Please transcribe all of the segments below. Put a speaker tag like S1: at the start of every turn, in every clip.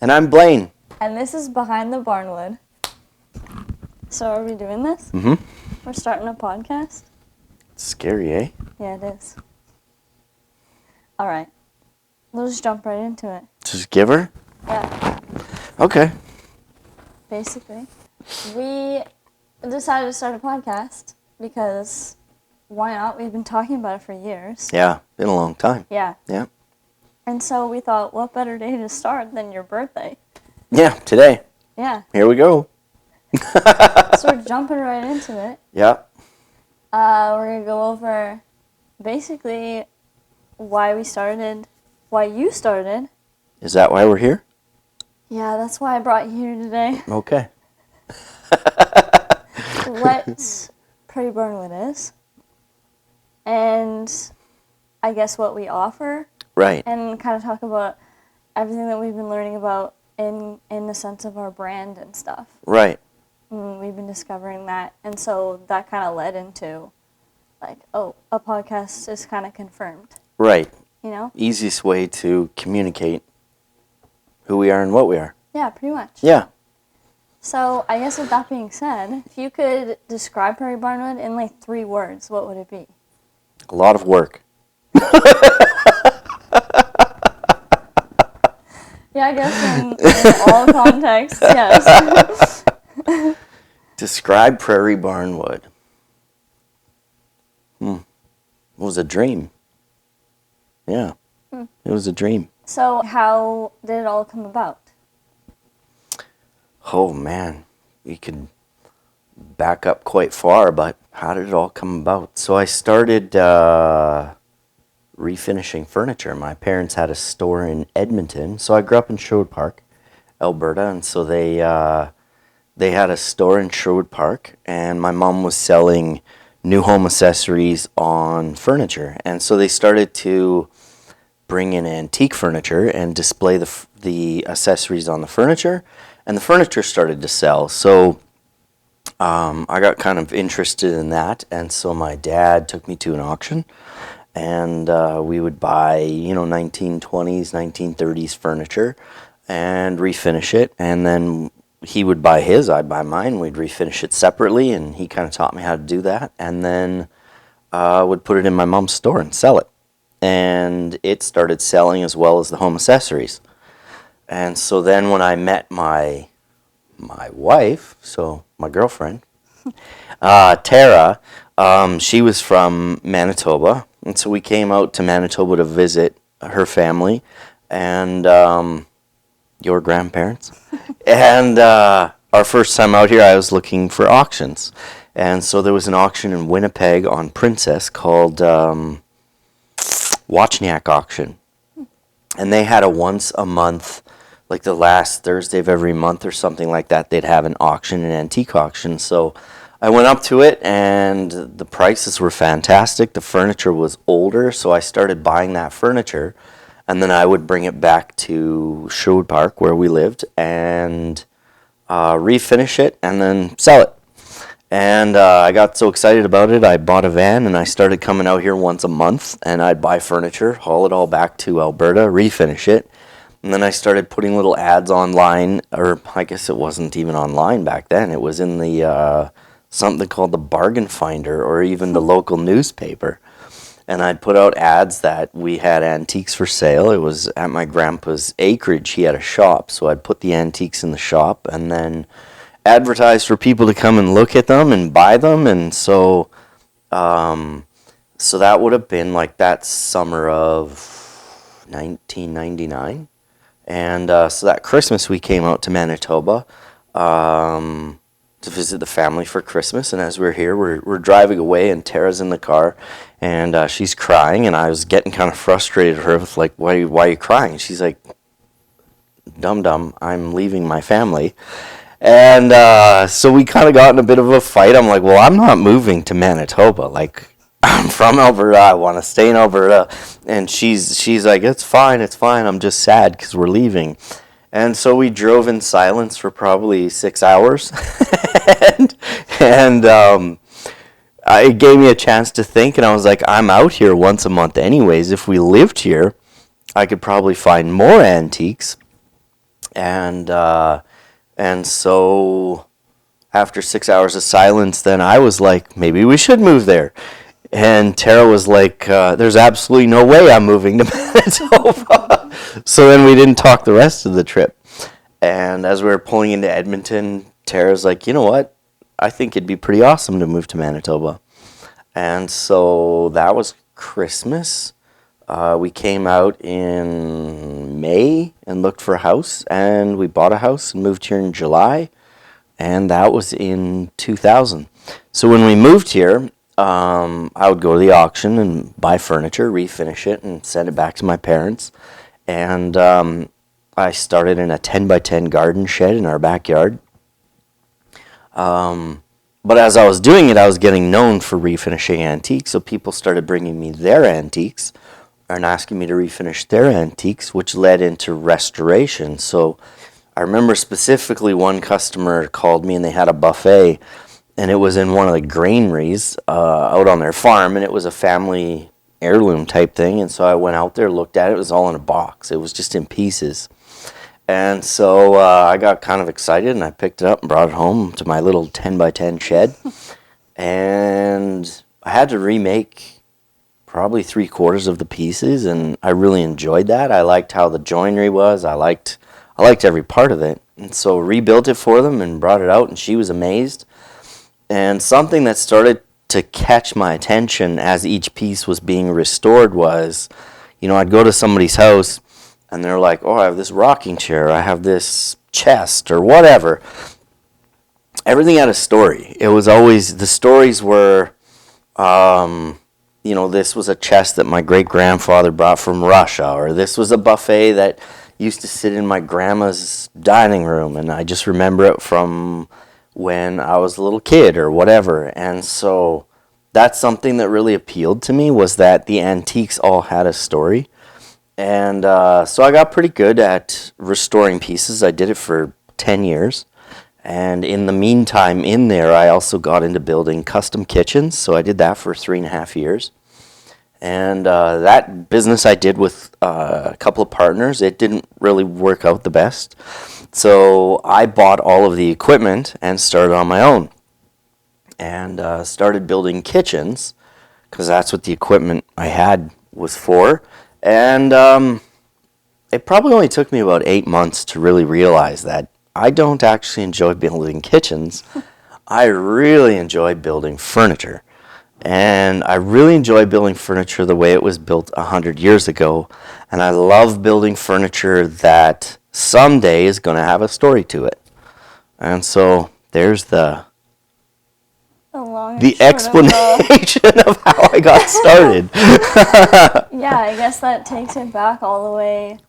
S1: And I'm Blayne.
S2: And this is Behind the Barnwood. So are we doing this?
S1: Mm-hmm.
S2: We're starting a podcast?
S1: It's scary, eh?
S2: Yeah, it is. All right. We'll just jump right into it.
S1: Just give her?
S2: Yeah.
S1: Okay.
S2: Basically, we decided to start a podcast because why not? We've been talking about it for years.
S1: Yeah, been a long time.
S2: Yeah.
S1: Yeah.
S2: And so we thought, what better day to start than your birthday?
S1: Yeah, today.
S2: Yeah.
S1: Here we go.
S2: So we're jumping right into it.
S1: Yeah.
S2: We're going to go over basically why you started.
S1: Is that why we're here?
S2: Yeah, that's why I brought you here today.
S1: Okay.
S2: What Prairie Barnwood is, and I guess what we offer.
S1: Right.
S2: And kind of talk about everything that we've been learning about in the sense of our brand and stuff.
S1: Right.
S2: And we've been discovering that. And so that kind of led into, like, oh, a podcast is kind of confirmed.
S1: Right.
S2: You know?
S1: Easiest way to communicate who we are and what we are.
S2: Yeah, pretty much.
S1: Yeah.
S2: So I guess with that being said, if you could describe Prairie Barnwood in like 3 words, what would it be?
S1: A lot of work.
S2: Yeah, I guess in all contexts, yes.
S1: Describe Prairie Barnwood. It was a dream. Yeah. It was a dream.
S2: So how did it all come about?
S1: Oh, man. We could back up quite far, but how did it all come about? So I started refinishing furniture. My parents had a store in Edmonton. So I grew up in Sherwood Park, Alberta, and so they had a store in Sherwood Park, and my mom was selling new home accessories on furniture. And so they started to bring in antique furniture and display the accessories on the furniture, and the furniture started to sell. So I got kind of interested in that, and so my dad took me to an auction, and we would buy, 1920s, 1930s furniture and refinish it, and then he would buy his, I'd buy mine, we'd refinish it separately, and he kind of taught me how to do that, and then would put it in my mom's store and sell it. And it started selling as well as the home accessories. And so then when I met my wife, so my girlfriend, Tara, she was from Manitoba, and so we came out to Manitoba to visit her family and your grandparents. And our first time out here, I was looking for auctions. And so there was an auction in Winnipeg on Princess called Wozniak auction, and they had a once a month, like the last Thursday of every month or something like that, they'd have an auction, an antique auction. So I went up to it, and the prices were fantastic. The furniture was older, so I started buying that furniture, and then I would bring it back to Sherwood Park where we lived and refinish it and then sell it. And I got so excited about it, I bought a van, and I started coming out here once a month, and I'd buy furniture, haul it all back to Alberta, refinish it, and then I started putting little ads online, or I guess it wasn't even online back then. It was in the something called the Bargain Finder, or even the local newspaper, and I'd put out ads that we had antiques for sale. It was at my grandpa's acreage. He had a shop, so I'd put the antiques in the shop, and then advertised for people to come and look at them and buy them. And so so that would have been like that summer of 1999, and so that Christmas we came out to Manitoba to visit the family for Christmas. And as we're here, we're driving away, and Tara's in the car, and she's crying, and I was getting kind of frustrated at her with like, why are you crying? And she's like, dum, I'm leaving my family. And so we kind of got in a bit of a fight. I'm like, well, I'm not moving to Manitoba. Like, I'm from Alberta. I want to stay in Alberta. And she's like, it's fine. I'm just sad because we're leaving. And so we drove in silence for probably 6 hours. and it gave me a chance to think. And I was like, I'm out here once a month anyways. If we lived here, I could probably find more antiques And so after 6 hours of silence, then I was like, maybe we should move there. And Tara was like, there's absolutely no way I'm moving to Manitoba. So then we didn't talk the rest of the trip. And as we were pulling into Edmonton, Tara's like, you know what? I think it'd be pretty awesome to move to Manitoba. And so that was Christmas. We came out in May and looked for a house, and we bought a house and moved here in July, and that was in 2000. So when we moved here, I would go to the auction and buy furniture, refinish it, and send it back to my parents. And I started in a 10 by 10 garden shed in our backyard. But as I was doing it, I was getting known for refinishing antiques, so people started bringing me their antiques and asking me to refinish their antiques, which led into restoration. So I remember specifically one customer called me and they had a buffet, and it was in one of the granaries out on their farm, and it was a family heirloom type thing. And so I went out there, looked at it. It was all in a box. It was just in pieces. And so I got kind of excited, and I picked it up and brought it home to my little 10 by 10 shed. And I had to remake probably 3/4 of the pieces, and I really enjoyed that. I liked how the joinery was. I liked every part of it. And so rebuilt it for them and brought it out, and she was amazed. And something that started to catch my attention as each piece was being restored was, I'd go to somebody's house, and they're like, oh, I have this rocking chair, I have this chest, or whatever. Everything had a story. It was always, the stories were, this was a chest that my great-grandfather brought from Russia, or this was a buffet that used to sit in my grandma's dining room, and I just remember it from when I was a little kid, or whatever. And so that's something that really appealed to me, was that the antiques all had a story. And so I got pretty good at restoring pieces. I did it for 10 years. And in the meantime, in there, I also got into building custom kitchens. So I did that for 3.5 years. And that business I did with a couple of partners. It didn't really work out the best. So I bought all of the equipment and started on my own. And started building kitchens, because that's what the equipment I had was for. And it probably only took me about 8 months to really realize that I don't actually enjoy building kitchens. I really enjoy building furniture. And I really enjoy building furniture the way it was built 100 years ago. And I love building furniture that someday is going to have a story to it. And so there's the explanation of how I got started.
S2: Yeah, I guess that takes it back all the way,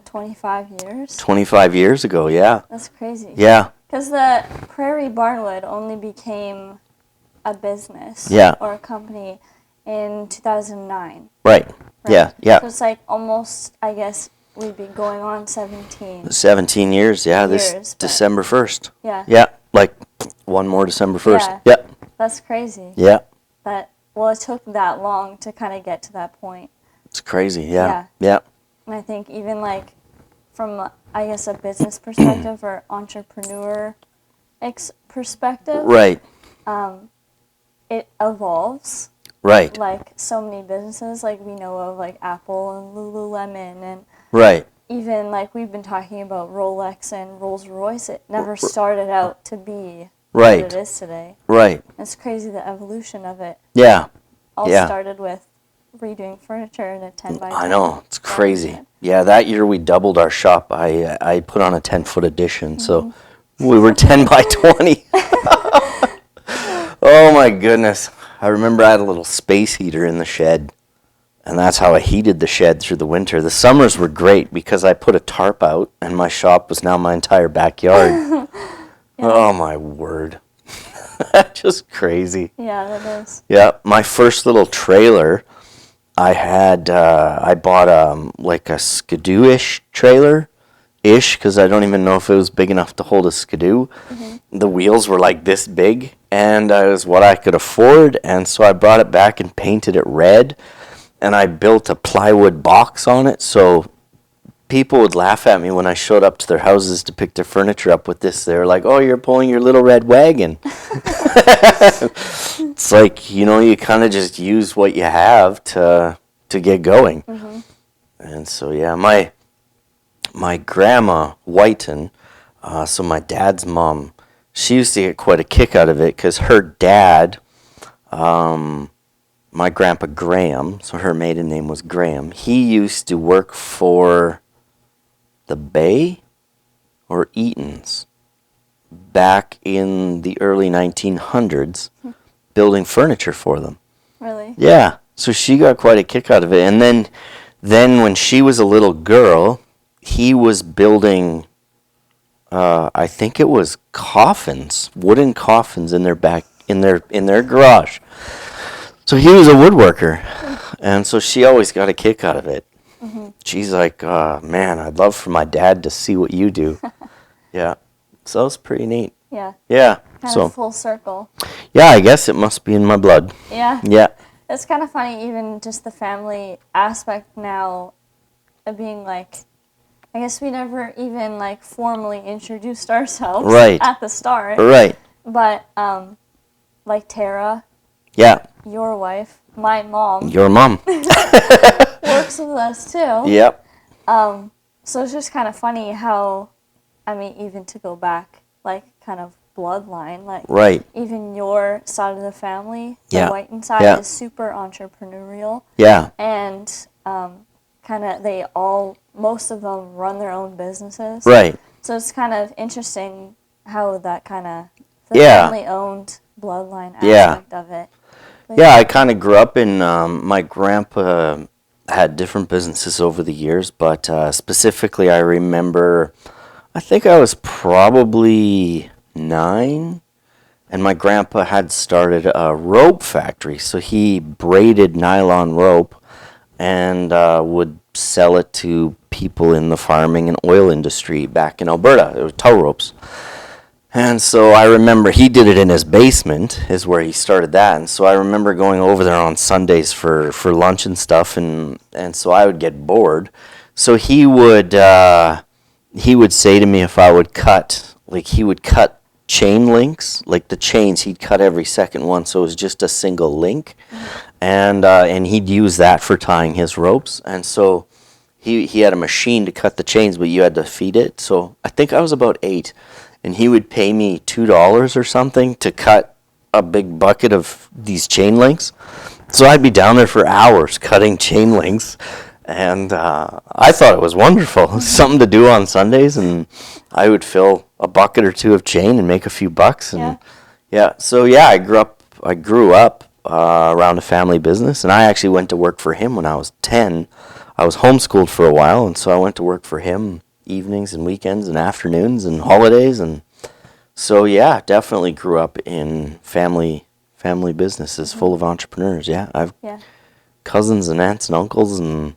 S2: 25 years?
S1: 25 years ago, yeah.
S2: That's crazy.
S1: Yeah.
S2: Because the Prairie Barnwood only became a business or a company in 2009.
S1: Right. Yeah, yeah.
S2: So it's like almost, I guess, we'd be going on 17.
S1: 17 years, yeah, this December 1st.
S2: Yeah.
S1: Yeah, like one more December 1st. Yeah.
S2: That's crazy.
S1: Yeah.
S2: It took that long to kind of get to that point.
S1: It's crazy, yeah. Yeah.
S2: And I think even like from, I guess, a business perspective or entrepreneur perspective.
S1: Right.
S2: It evolves.
S1: Right.
S2: Like so many businesses, like we know of, like Apple and Lululemon, and
S1: right.
S2: Even like we've been talking about Rolex and Rolls-Royce. It never started out to be what it is today.
S1: Right.
S2: It's crazy the evolution of it.
S1: Yeah.
S2: All started with redoing furniture in a 10 by 10.
S1: I know, it's crazy. Yeah, that year we doubled our shop. I put on a 10-foot addition, so we were 10 by 20. Oh my goodness. I remember I had a little space heater in the shed, and that's how I heated the shed through the winter. The summers were great because I put a tarp out, and my shop was now my entire backyard. Oh my word. Just crazy.
S2: Yeah, that is.
S1: Yeah, my first little trailer, I bought like a skidoo-ish trailer-ish, because I don't even know if it was big enough to hold a skidoo. Mm-hmm. The wheels were like this big, and it was what I could afford, and so I brought it back and painted it red, and I built a plywood box on it, so people would laugh at me when I showed up to their houses to pick their furniture up with this. They were like, "Oh, you're pulling your little red wagon." It's like, you kind of just use what you have to get going.
S2: Mm-hmm.
S1: And so, yeah, my grandma, Whiten, so my dad's mom, she used to get quite a kick out of it because her dad, my grandpa Graham, so her maiden name was Graham, he used to work for the Bay or Eaton's back in the early 1900s building furniture for them.
S2: Really?
S1: Yeah, so she got quite a kick out of it. And then when she was a little girl, he was building, I think it was coffins, wooden coffins in their garage. So he was a woodworker, and so she always got a kick out of it. Mm-hmm. She's like, man, I'd love for my dad to see what you do. Yeah, so it was pretty neat.
S2: Yeah.
S1: Yeah.
S2: Kind of full circle.
S1: Yeah, I guess it must be in my blood.
S2: Yeah.
S1: Yeah.
S2: It's kind of funny, even just the family aspect now of being like, I guess we never even like formally introduced ourselves at the start.
S1: Right.
S2: But like Tara.
S1: Yeah.
S2: Your wife, my mom.
S1: Your mom.
S2: works with us too.
S1: Yep.
S2: So it's just kind of funny how, I mean, even to go back, like kind of bloodline, like even your side of the family, the Whiten side is super entrepreneurial.
S1: Yeah.
S2: And kind of most of them run their own businesses.
S1: Right.
S2: So it's kind of interesting how that kind of the family-owned bloodline aspect of it. But
S1: yeah, I kind of grew up in, my grandpa had different businesses over the years, but specifically I remember, I think I was probably 9, and my grandpa had started a rope factory, so he braided nylon rope and would sell it to people in the farming and oil industry back in Alberta. It was tow ropes. And so I remember he did it in his basement, is where he started that. And so I remember going over there on Sundays for lunch and stuff, and so I would get bored. So he would say to me if I would cut, like he would cut chain links, like the chains, he'd cut every second one, so it was just a single link. Mm-hmm. And he'd use that for tying his ropes. And so he had a machine to cut the chains, but you had to feed it. So I think I was about 8. And he would pay me $2 or something to cut a big bucket of these chain links. So I'd be down there for hours cutting chain links. And I thought it was wonderful. Something to do on Sundays. And I would fill a bucket or 2 of chain and make a few bucks. And so I grew up around a family business. And I actually went to work for him when I was 10. I was homeschooled for a while. And so I went to work for him evenings and weekends and afternoons and holidays, and so definitely grew up in family businesses full of entrepreneurs. I've cousins and aunts and uncles and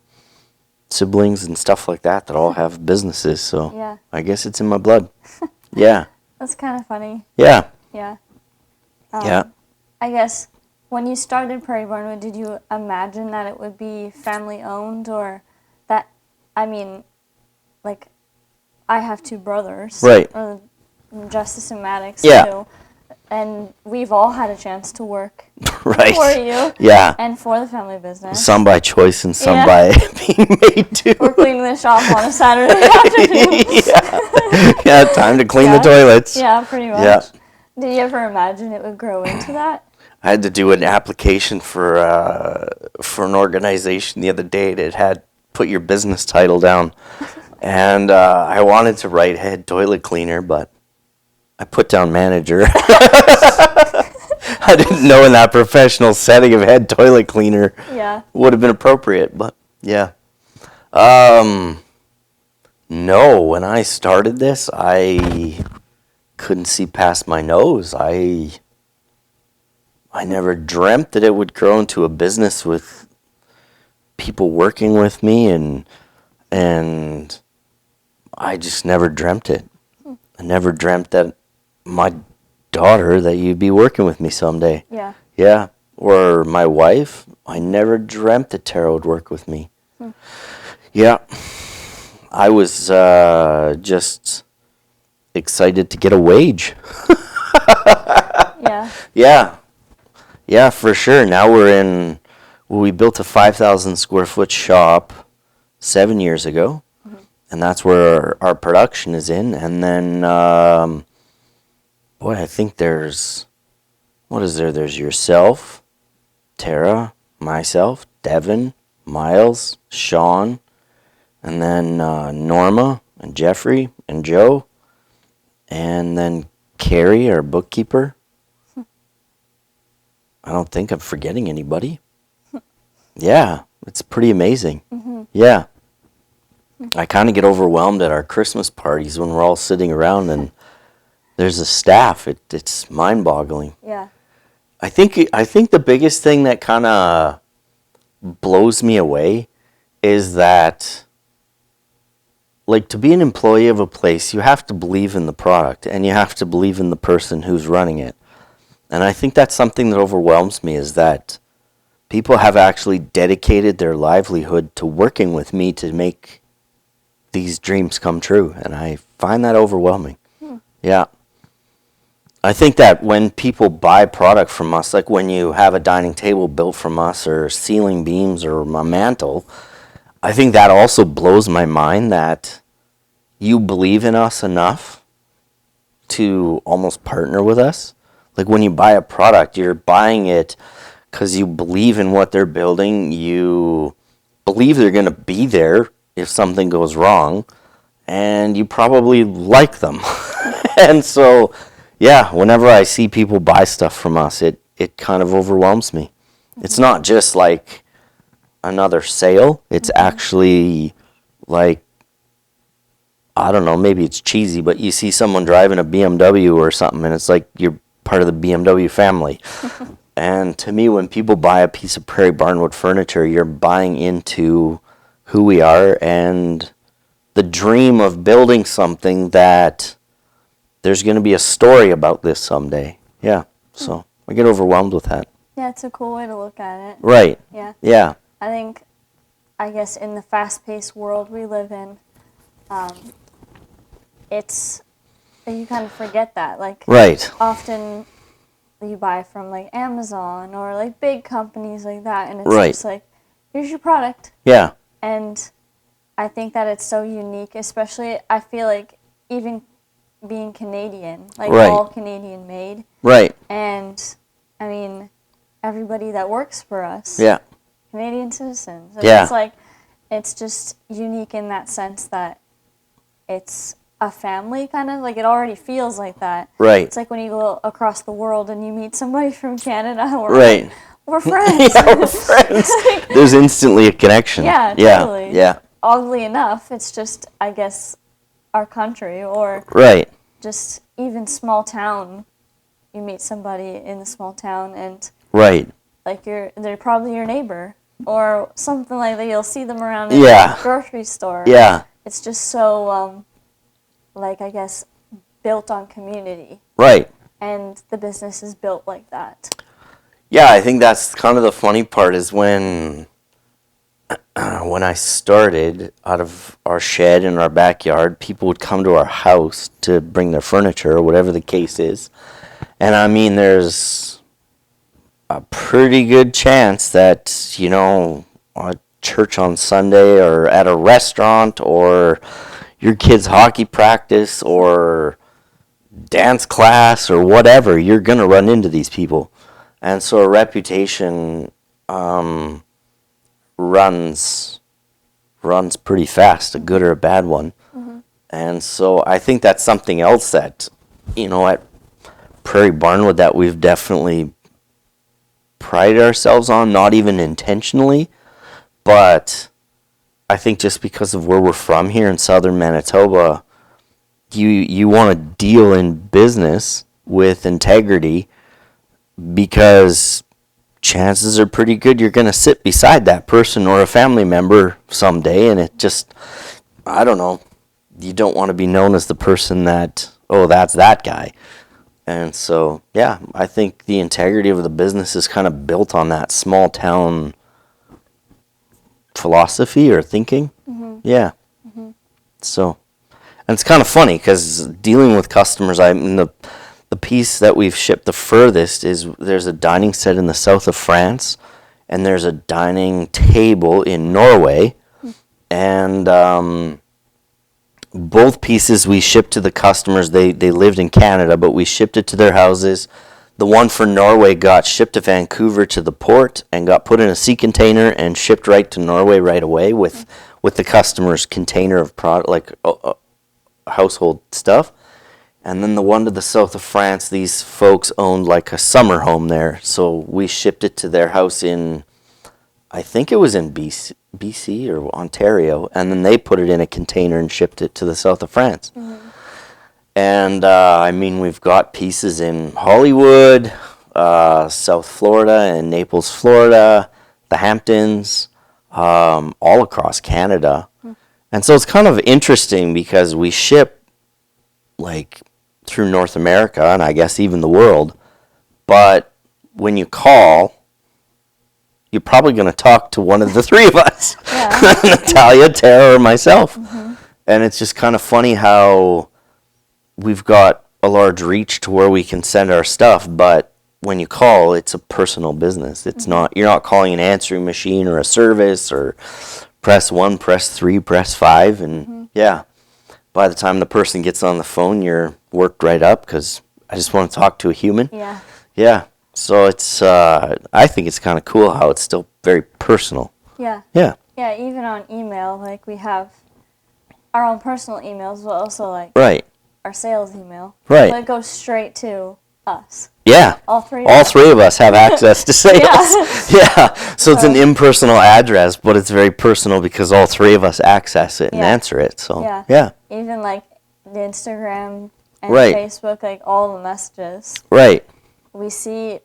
S1: siblings and stuff like that all have businesses, so I guess it's in my blood.
S2: That's kind of funny. I guess when you started Prairie Barnwood, did you imagine that it would be family owned, or that, I mean, like, I have 2 brothers.
S1: Right.
S2: Justice and Maddox, too. And we've all had a chance to work for you. And for the family business.
S1: Some by choice and some by being made to.
S2: We're cleaning the shop on a Saturday afternoon.
S1: Time to clean the toilets.
S2: Yeah, pretty much. Did you ever imagine it would grow into that?
S1: I had to do an application for an organization the other day that had put your business title down. And I wanted to write head toilet cleaner, but I put down manager. I didn't know in that professional setting of head toilet cleaner would have been appropriate, but no, when I started this, I couldn't see past my nose. I never dreamt that it would grow into a business with people working with me, and I just never dreamt it. I never dreamt that my daughter, that you'd be working with me someday. Yeah. Or my wife. I never dreamt that Tara would work with me. Yeah. I was just excited to get a wage.
S2: Yeah.
S1: Yeah, for sure. Now we built a 5,000 square foot shop 7 years ago, and that's where our production is in. And then, boy, I think what is there? There's yourself, Tara, myself, Devin, Miles, Sean, and then Norma and Jeffrey and Joe, and then Carrie, our bookkeeper. I don't think I'm forgetting anybody. Yeah, it's pretty amazing. Yeah. I kind of get overwhelmed at our Christmas parties when we're all sitting around and there's a staff. It's mind-boggling.
S2: Yeah.
S1: I think the biggest thing that kind of blows me away is that, like, to be an employee of a place, you have to believe in the product and you have to believe in the person who's running it. And I think that's something that overwhelms me, is that people have actually dedicated their livelihood to working with me to make these dreams come true. And I find that overwhelming. Yeah. I think that when people buy product from us, like when you have a dining table built from us or ceiling beams or a mantle, I think that also blows my mind that you believe in us enough to almost partner with us. Like when you buy a product, you're buying it because you believe in what they're building. You believe they're going to be there if something goes wrong, and you probably like them. And so, yeah, whenever I see people buy stuff from us, it kind of overwhelms me. It's not just like another sale. It's actually like, I don't know, maybe it's cheesy, but you see someone driving a BMW or something, and it's like you're part of the BMW family. And to me, when people buy a piece of Prairie Barnwood furniture, you're buying into who we are and the dream of building something that there's going to be a story about this someday. Yeah, so I get overwhelmed with that.
S2: Yeah, it's a cool way to look at it.
S1: Right.
S2: Yeah.
S1: Yeah.
S2: I guess in the fast-paced world we live in, you kind of forget that. Like,
S1: right.
S2: Often you buy from like Amazon or like big companies like that, and it's
S1: right.
S2: just like, here's your product.
S1: Yeah.
S2: And I think that it's so unique, especially I feel like even being Canadian, like
S1: right.
S2: all Canadian made.
S1: Right.
S2: And I mean, everybody that works for us.
S1: Yeah.
S2: Canadian citizens. And
S1: yeah.
S2: It's like, it's just unique in that sense that it's a family, kind of, like it already feels like that.
S1: Right.
S2: It's like when you go across the world and you meet somebody from Canada,
S1: right.
S2: Like, we're friends.
S1: Yeah, we're friends.
S2: Like,
S1: there's instantly a connection.
S2: Yeah, totally.
S1: Yeah.
S2: Oddly enough, it's just, I guess, our country or
S1: right.
S2: just even small town. You meet somebody in the small town and
S1: right.
S2: like they're probably your neighbor or something like that. You'll see them around in
S1: yeah.
S2: the grocery store.
S1: Yeah.
S2: It's just so, like, I guess, built on community.
S1: Right.
S2: And the business is built like that.
S1: Yeah, I think that's kind of the funny part is when I started out of our shed in our backyard, people would come to our house to bring their furniture or whatever the case is. And I mean, there's a pretty good chance that, you know, at church on Sunday or at a restaurant or your kid's hockey practice or dance class or whatever, you're going to run into these people. And so a reputation runs pretty fast, a good or a bad one. Mm-hmm. And so I think that's something else that, you know, at Prairie Barnwood that we've definitely prided ourselves on, not even intentionally, but I think just because of where we're from here in southern Manitoba, you want to deal in business with integrity because chances are pretty good you're going to sit beside that person or a family member someday, and it just, I don't know, you don't want to be known as the person that, oh, that's that guy. And so, yeah, I think the integrity of the business is kind of built on that small town philosophy or thinking. Mm-hmm. Yeah. Mm-hmm. So, and it's kind of funny because dealing with customers, the piece that we've shipped the furthest is there's a dining set in the south of France, and there's a dining table in Norway, and both pieces we shipped to the customers. They lived in Canada, but we shipped it to their houses. The one for Norway got shipped to Vancouver to the port and got put in a sea container and shipped right to Norway right away with the customer's container of product, like household stuff. And then the one to the south of France, these folks owned like a summer home there. So we shipped it to their house in, I think it was in BC or Ontario. And then they put it in a container and shipped it to the south of France. Mm-hmm. And I mean, we've got pieces in Hollywood, South Florida and Naples, Florida, the Hamptons, all across Canada. Mm-hmm. And so it's kind of interesting because we ship like through North America and I guess even the world, but when you call, you're probably going to talk to one of the three of us, Natalya, Tara, or myself. Mm-hmm. And it's just kind of funny how we've got a large reach to where we can send our stuff, but when you call, it's a personal business. It's not, you're not calling an answering machine or a service or press 1, press 3, press 5, and by the time the person gets on the phone, you're worked right up because I just want to talk to a human. Yeah. So it's, I think it's kind of cool how it's still very personal. Yeah, even on email, like we have our own personal emails, but also like our sales email. Right. But it goes straight to us. Yeah. All three of us have access to sales. Yeah. So it's an impersonal address, but it's very personal because all three of us access it and answer it. So yeah. Even like the Instagram and Facebook, like all the messages. Right. We see,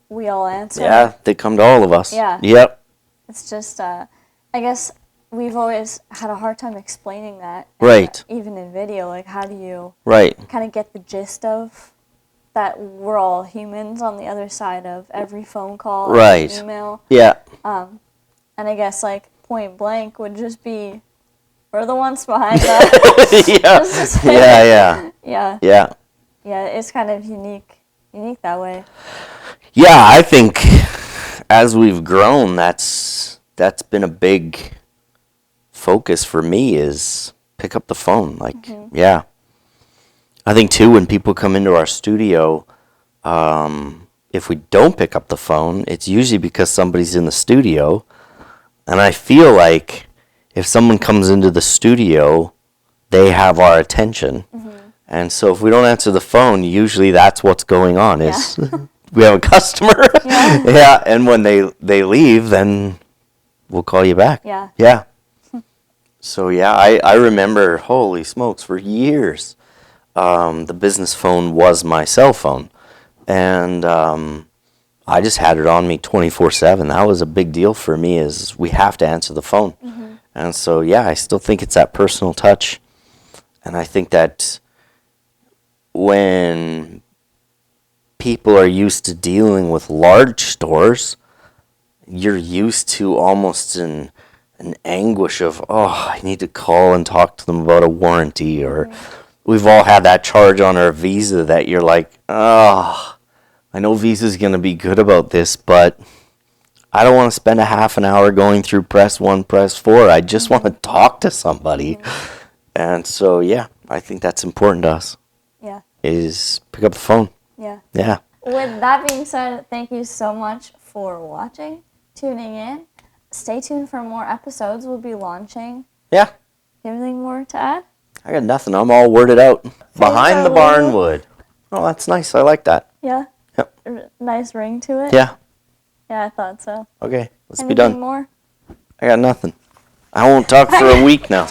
S1: we all answer. Yeah, they come to all of us. Yeah. Yep. It's just, I guess we've always had a hard time explaining that. Right. Even in video, like how do you kind of get the gist of that we're all humans on the other side of every phone call, every email. Yeah. And I guess like point blank would just be, we're the ones behind that. Yeah, it's kind of unique that way. Yeah, I think as we've grown, that's been a big focus for me is pick up the phone. Like, I think too when people come into our studio, if we don't pick up the phone, it's usually because somebody's in the studio, and I feel like if someone comes into the studio, they have our attention. Mm-hmm. And so if we don't answer the phone, usually that's what's going on is we have a customer. And when they leave, then we'll call you back. Yeah. So I remember, holy smokes, for years, the business phone was my cell phone. And I just had it on me 24/7. That was a big deal for me is we have to answer the phone. Mm-hmm. And so, I still think it's that personal touch. And I think that when people are used to dealing with large stores, you're used to almost an anguish of, I need to call and talk to them about a warranty. Or we've all had that charge on our Visa that you're like, I know Visa's going to be good about this, but I don't want to spend a half an hour going through press 1, press 4. I just want to talk to somebody. And so, I think that's important to us. Yeah. Is pick up the phone. Yeah. Yeah. With that being said, thank you so much for watching, tuning in. Stay tuned for more episodes. We'll be launching. Yeah. Anything more to add? I got nothing. I'm all worded out. Behind the Barnwood. Oh, that's nice. I like that. Yeah. Yep. Nice ring to it. Yeah. Yeah, I thought so. Okay, let's be done. Anything more? I got nothing. I won't talk for a week now.